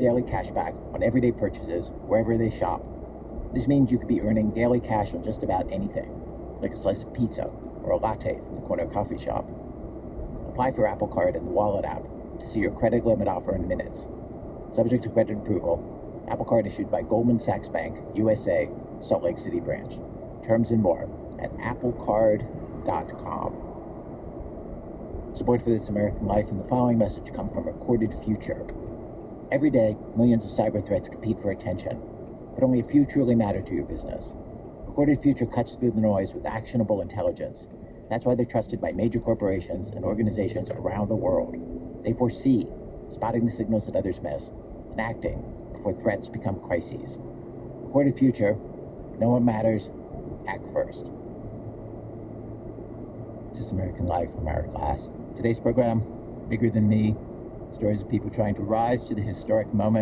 daily cash back on everyday purchases wherever they shop. This means you could be earning daily cash on just about anything, like a slice of pizza or a latte from the corner coffee shop. Apply for Apple Card in the Wallet app to see your credit limit offer in minutes. Subject to credit approval. Apple Card issued by Goldman Sachs Bank, USA, Salt Lake City branch. Terms and more at applecard.com. Support for This American Life and the following message come from Recorded Future. Every day, millions of cyber threats compete for attention, but only a few truly matter to your business. Recorded Future cuts through the noise with actionable intelligence. That's why they're trusted by major corporations and organizations around the world. They foresee, spotting the signals that others miss, and acting before threats become crises. Recorded Future, know what matters, act first. This American Life from our class. Today's program, Bigger Than Me, stories of people trying to rise to the historic moment